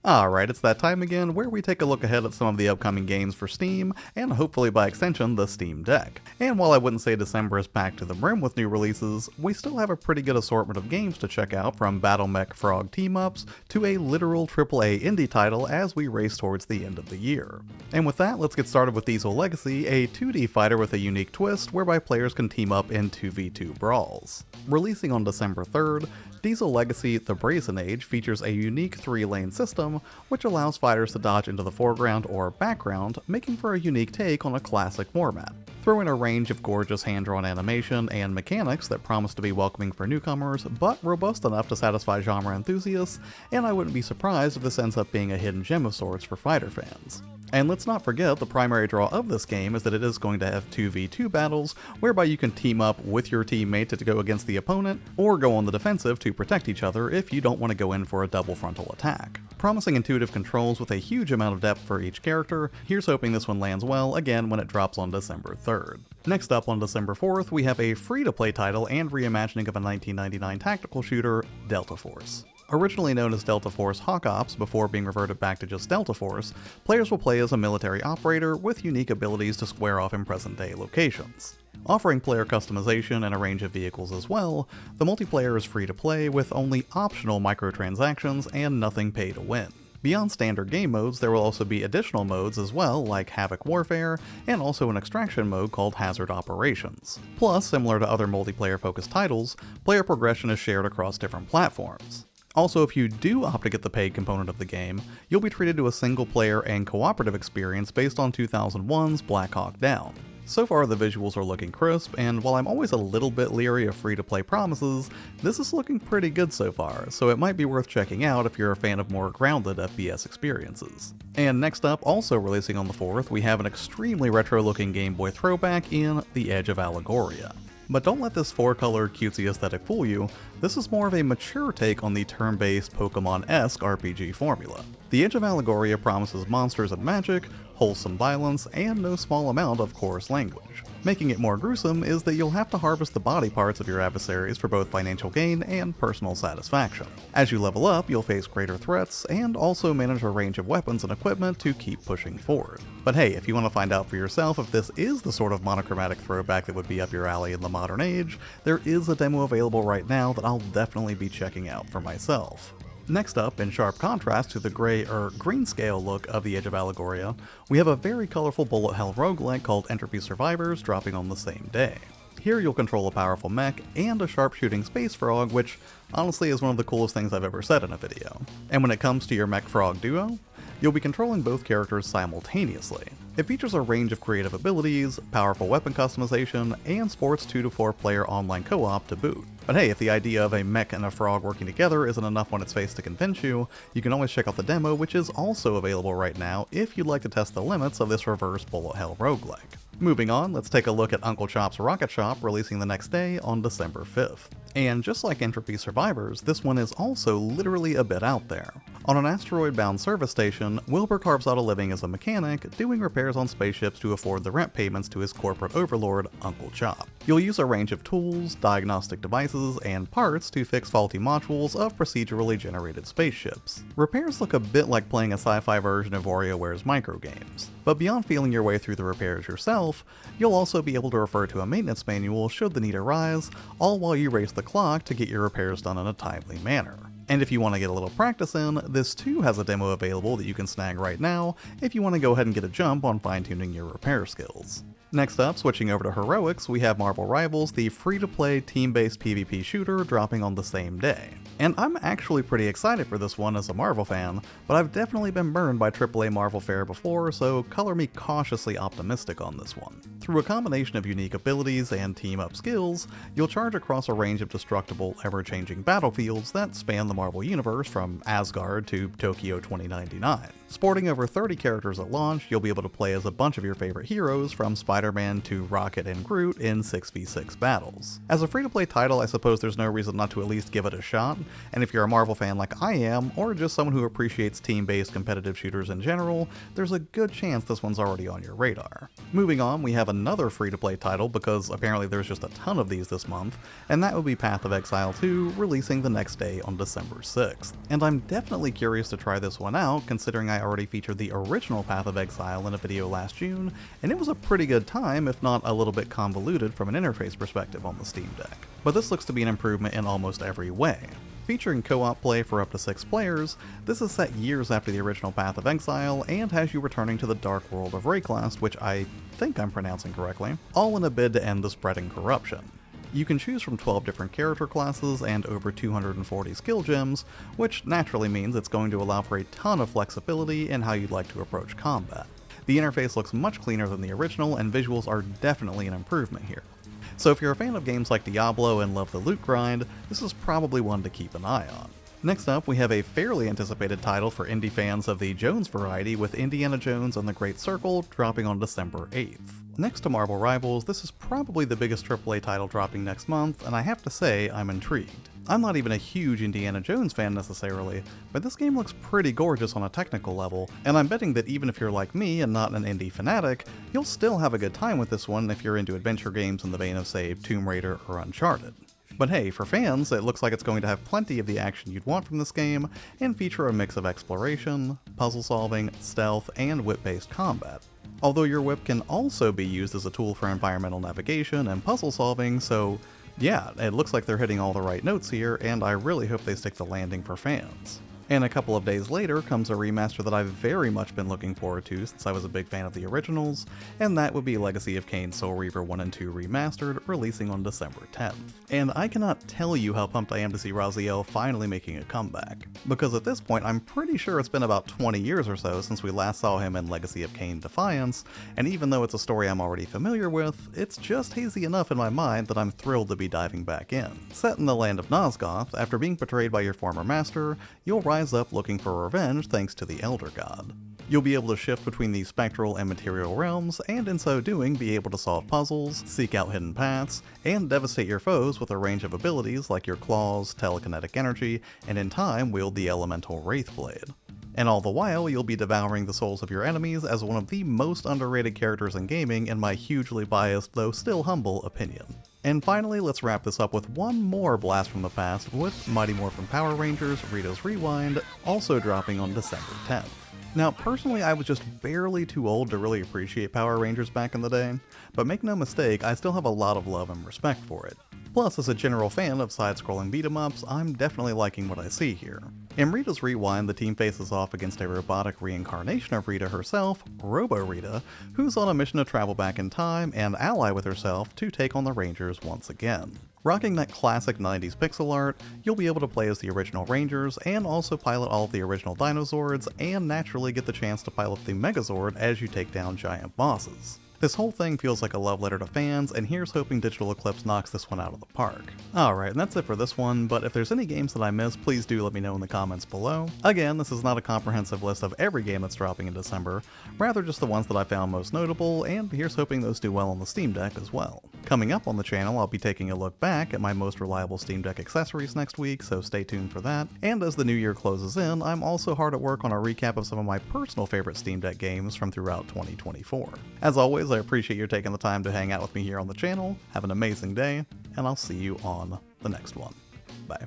Alright, it's that time again where we take a look ahead at some of the upcoming games for Steam, and hopefully by extension the Steam Deck. And while I wouldn't say December is packed to the brim with new releases, we still have a pretty good assortment of games to check out, from Battle Mech Frog team-ups to a literal AAA indie title as we race towards the end of the year. And with that, let's get started with Disesel Legacy, a 2D fighter with a unique twist whereby players can team up in 2v2 brawls. Releasing on December 3rd, Disesel Legacy The Brazen Age features a unique 3-lane system, which allows fighters to dodge into the foreground or background, making for a unique take on a classic format. Throw in a range of gorgeous hand-drawn animation and mechanics that promise to be welcoming for newcomers, but robust enough to satisfy genre enthusiasts, and I wouldn't be surprised if this ends up being a hidden gem of sorts for fighter fans. And let's not forget, the primary draw of this game is that it is going to have 2v2 battles, whereby you can team up with your teammate to go against the opponent, or go on the defensive to protect each other if you don't want to go in for a double frontal attack. Promising intuitive controls with a huge amount of depth for each character, here's hoping this one lands well again when it drops on December 3rd. Next up on December 4th, we have a free-to-play title and reimagining of a 1999 tactical shooter, Delta Force. Originally known as Delta Force Hawk Ops before being reverted back to just Delta Force, players will play as a military operator with unique abilities to square off in present-day locations. Offering player customization and a range of vehicles as well, the multiplayer is free to play with only optional microtransactions and nothing pay to win. Beyond standard game modes, there will also be additional modes as well, like Havoc Warfare, and also an extraction mode called Hazard Operations. Plus, similar to other multiplayer-focused titles, player progression is shared across different platforms. Also, if you do opt to get the paid component of the game, you'll be treated to a single-player and cooperative experience based on 2001's Black Hawk Down. So far the visuals are looking crisp, and while I'm always a little bit leery of free-to-play promises, this is looking pretty good so far, so it might be worth checking out if you're a fan of more grounded FPS experiences. And next up, also releasing on the 4th, we have an extremely retro-looking Game Boy throwback in The Edge of Allegoria. But don't let this 4-color cutesy aesthetic fool you, this is more of a mature take on the turn-based Pokemon-esque RPG formula. The Edge of Allegoria promises monsters and magic, wholesome violence, and no small amount of coarse language. Making it more gruesome is that you'll have to harvest the body parts of your adversaries for both financial gain and personal satisfaction. As you level up, you'll face greater threats, and also manage a range of weapons and equipment to keep pushing forward. But hey, if you want to find out for yourself if this is the sort of monochromatic throwback that would be up your alley in the modern age, there is a demo available right now that I'll definitely be checking out for myself. Next up, in sharp contrast to the greenscale look of The Edge of Allegoria, we have a very colorful bullet hell roguelike called Entropy Survivors dropping on the same day. Here you'll control a powerful mech and a sharpshooting space frog, which honestly is one of the coolest things I've ever said in a video. And when it comes to your mech frog duo, you'll be controlling both characters simultaneously. It features a range of creative abilities, powerful weapon customization, and sports 2 to 4 player online co-op to boot. But hey, if the idea of a mech and a frog working together isn't enough on its face to convince you, you can always check out the demo, which is also available right now if you'd like to test the limits of this reverse bullet hell roguelike. Moving on, let's take a look at Uncle Chop's Rocket Shop, releasing the next day on December 5th. And just like Entropy Survivors, this one is also literally a bit out there. On an asteroid-bound service station, Wilbur carves out a living as a mechanic, doing repairs on spaceships to afford the rent payments to his corporate overlord, Uncle Chop. You'll use a range of tools, diagnostic devices, and parts to fix faulty modules of procedurally generated spaceships. Repairs look a bit like playing a sci-fi version of WarioWare's microgames. But beyond feeling your way through the repairs yourself, you'll also be able to refer to a maintenance manual should the need arise, all while you race the clock to get your repairs done in a timely manner. And if you want to get a little practice in, this too has a demo available that you can snag right now if you want to go ahead and get a jump on fine-tuning your repair skills. Next up, switching over to Heroics, we have Marvel Rivals, the free-to-play team-based PvP shooter dropping on the same day. And I'm actually pretty excited for this one as a Marvel fan, but I've definitely been burned by AAA Marvel fare before, so color me cautiously optimistic on this one. Through a combination of unique abilities and team-up skills, you'll charge across a range of destructible, ever-changing battlefields that span the Marvel Universe from Asgard to Tokyo 2099. Sporting over 30 characters at launch, you'll be able to play as a bunch of your favorite heroes, from Spider-Man to Rocket and Groot in 6v6 battles. As a free-to-play title, I suppose there's no reason not to at least give it a shot, And if you're a Marvel fan like I am, or just someone who appreciates team-based competitive shooters in general, there's a good chance this one's already on your radar. Moving on, we have another free-to-play title, because apparently there's just a ton of these this month, and that would be Path of Exile 2, releasing the next day on December 6th. And I'm definitely curious to try this one out, considering I already featured the original Path of Exile in a video last June, and it was a pretty good time, if not a little bit convoluted from an interface perspective on the Steam Deck. But this looks to be an improvement in almost every way. Featuring co-op play for up to 6 players, this is set years after the original Path of Exile and has you returning to the dark world of Wraeclast, which I think I'm pronouncing correctly, all in a bid to end the spreading corruption. You can choose from 12 different character classes and over 240 skill gems, which naturally means it's going to allow for a ton of flexibility in how you'd like to approach combat. The interface looks much cleaner than the original, and visuals are definitely an improvement here. So if you're a fan of games like Diablo and love the loot grind, this is probably one to keep an eye on. Next up, we have a fairly anticipated title for indie fans of the Jones variety, with Indiana Jones and the Great Circle dropping on December 8th. Next to Marvel Rivals, this is probably the biggest AAA title dropping next month, and I have to say, I'm intrigued. I'm not even a huge Indiana Jones fan necessarily, but this game looks pretty gorgeous on a technical level, and I'm betting that even if you're like me and not an indie fanatic, you'll still have a good time with this one if you're into adventure games in the vein of, say, Tomb Raider or Uncharted. But hey, for fans, it looks like it's going to have plenty of the action you'd want from this game, and feature a mix of exploration, puzzle solving, stealth, and whip-based combat. Although your whip can also be used as a tool for environmental navigation and puzzle solving, so yeah, it looks like they're hitting all the right notes here, and I really hope they stick the landing for fans. And a couple of days later comes a remaster that I've very much been looking forward to since I was a big fan of the originals, and that would be Legacy of Kain Soul Reaver 1 and 2 Remastered, releasing on December 10th. And I cannot tell you how pumped I am to see Raziel finally making a comeback, because at this point I'm pretty sure it's been about 20 years or so since we last saw him in Legacy of Kain Defiance, and even though it's a story I'm already familiar with, it's just hazy enough in my mind that I'm thrilled to be diving back in. Set in the land of Nosgoth, after being betrayed by your former master, you'll rise up looking for revenge thanks to the Elder God. You'll be able to shift between the spectral and material realms, and in so doing be able to solve puzzles, seek out hidden paths, and devastate your foes with a range of abilities like your claws, telekinetic energy, and in time wield the elemental Wraithblade. And all the while, you'll be devouring the souls of your enemies as one of the most underrated characters in gaming in my hugely biased, though still humble, opinion. And finally, let's wrap this up with one more blast from the past, with Mighty Morphin Power Rangers Rita's Rewind also dropping on December 10th. Now, personally, I was just barely too old to really appreciate Power Rangers back in the day, but make no mistake, I still have a lot of love and respect for it. Plus, as a general fan of side-scrolling beat-em-ups, I'm definitely liking what I see here. In Rita's Rewind, the team faces off against a robotic reincarnation of Rita herself, Robo-Rita, who's on a mission to travel back in time and ally with herself to take on the Rangers once again. Rocking that classic 90s pixel art, you'll be able to play as the original Rangers and also pilot all of the original Dinozords, and naturally get the chance to pilot the Megazord as you take down giant bosses. This whole thing feels like a love letter to fans, and here's hoping Digital Eclipse knocks this one out of the park. Alright, and that's it for this one, but if there's any games that I missed, please do let me know in the comments below. Again, this is not a comprehensive list of every game that's dropping in December, rather just the ones that I found most notable, and here's hoping those do well on the Steam Deck as well. Coming up on the channel, I'll be taking a look back at my most reliable Steam Deck accessories next week, so stay tuned for that. And as the new year closes in, I'm also hard at work on a recap of some of my personal favorite Steam Deck games from throughout 2024. As always, I appreciate you taking the time to hang out with me here on the channel. Have an amazing day, and I'll see you on the next one. Bye.